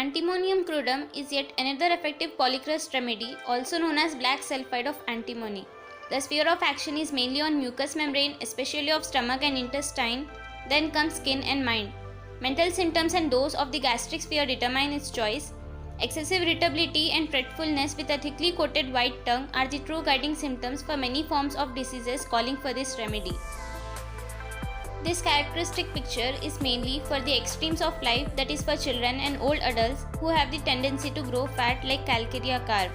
Antimonium crudum is yet another effective polycrust remedy, also known as black sulfide of antimony. The sphere of action is mainly on mucous membrane, especially of stomach and intestine, then comes skin and mind. Mental symptoms and those of the gastric sphere determine its choice. Excessive irritability and fretfulness with a thickly coated white tongue are the true guiding symptoms for many forms of diseases calling for this remedy. This characteristic picture is mainly for the extremes of life, that is for children and old adults who have the tendency to grow fat like calcarea carb.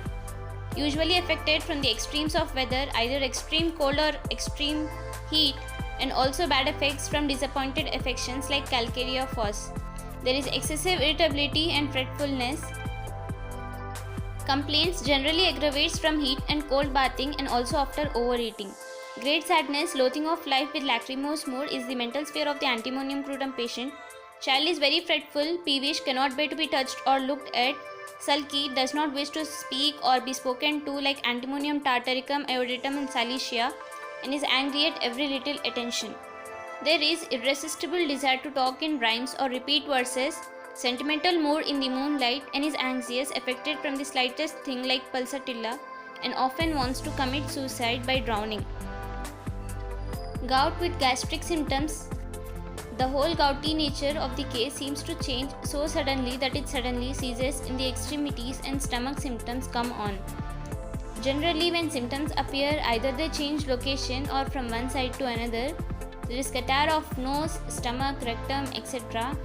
Usually affected from the extremes of weather, either extreme cold or extreme heat, and also bad effects from disappointed affections like calcarea phos. There is excessive irritability and fretfulness. Complaints generally aggravates from heat and cold bathing and also after overeating. Great sadness, loathing of life with lachrymose mood is the mental sphere of the antimonium crudum patient. Child is very fretful, peevish, cannot bear to be touched or looked at, sulky, does not wish to speak or be spoken to like antimonium tartaricum, iodatum and salicia, and is angry at every little attention. There is irresistible desire to talk in rhymes or repeat verses, sentimental mood in the moonlight, and is anxious, affected from the slightest thing like pulsatilla, and often wants to commit suicide by drowning. Gout with gastric symptoms. The whole gouty nature of the case seems to change so suddenly that it suddenly ceases in the extremities and stomach symptoms come on. Generally, when symptoms appear, either they change location or from one side to another. There is catarrh of nose, stomach, rectum, etc.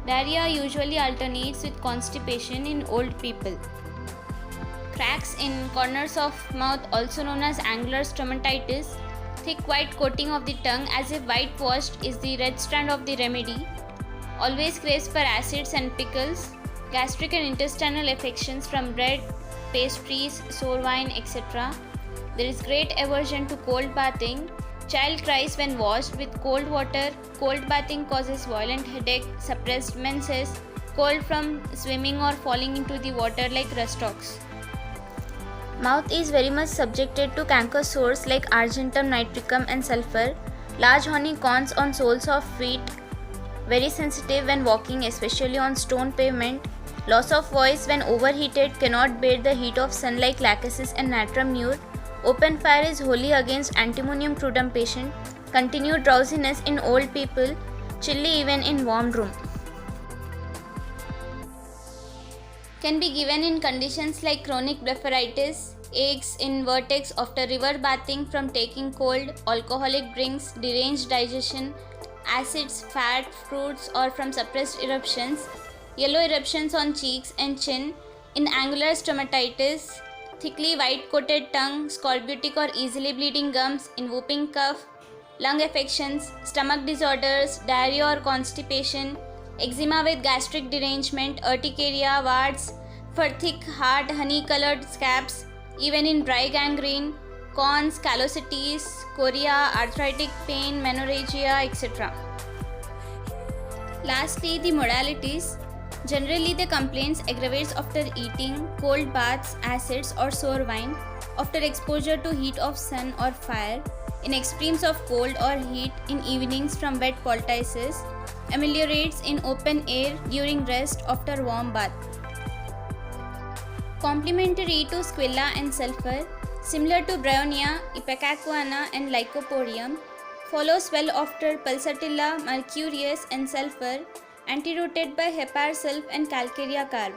Diarrhea usually alternates with constipation in old people. Cracks in corners of mouth, also known as angular stomatitis. Thick white coating of the tongue as if whitewashed is the red strand of the remedy. Always craves for acids and pickles. Gastric and intestinal affections from bread, pastries, sour wine, etc. There is great aversion to cold bathing. Child cries when washed with cold water. Cold bathing causes violent headache, suppressed menses, cold from swimming or falling into the water like rustox. Mouth is very much subjected to canker sores like argentum nitricum and sulfur. Large horny corns on soles of feet. Very sensitive when walking, especially on stone pavement. Loss of voice when overheated, cannot bear the heat of sun like lachesis and natrum mure. Open fire is wholly against antimonium crudum patient. Continued drowsiness in old people. Chilly even in warm room. Can be given in conditions like chronic blepharitis, aches in vertex after river bathing from taking cold, alcoholic drinks, deranged digestion, acids, fat, fruits or from suppressed eruptions, yellow eruptions on cheeks and chin, in angular stomatitis, thickly white coated tongue, scorbutic or easily bleeding gums, in whooping cough, lung affections, stomach disorders, diarrhea or constipation, eczema with gastric derangement, urticaria, warts, for thick, hard, honey-colored scabs, even in dry gangrene, corns, callosities, chorea, arthritic pain, menorrhagia, etc. Lastly, the modalities. Generally, the complaints aggravates after eating, cold baths, acids or sour wine, after exposure to heat of sun or fire, in extremes of cold or heat, in evenings from wet poultices, ameliorates in open air during rest after warm bath. Complementary to squilla and sulfur, similar to bryonia, ipecacuanha and lycopodium, follows well after pulsatilla, mercurius and sulfur, antidoted by hepar sulf and calcarea carb.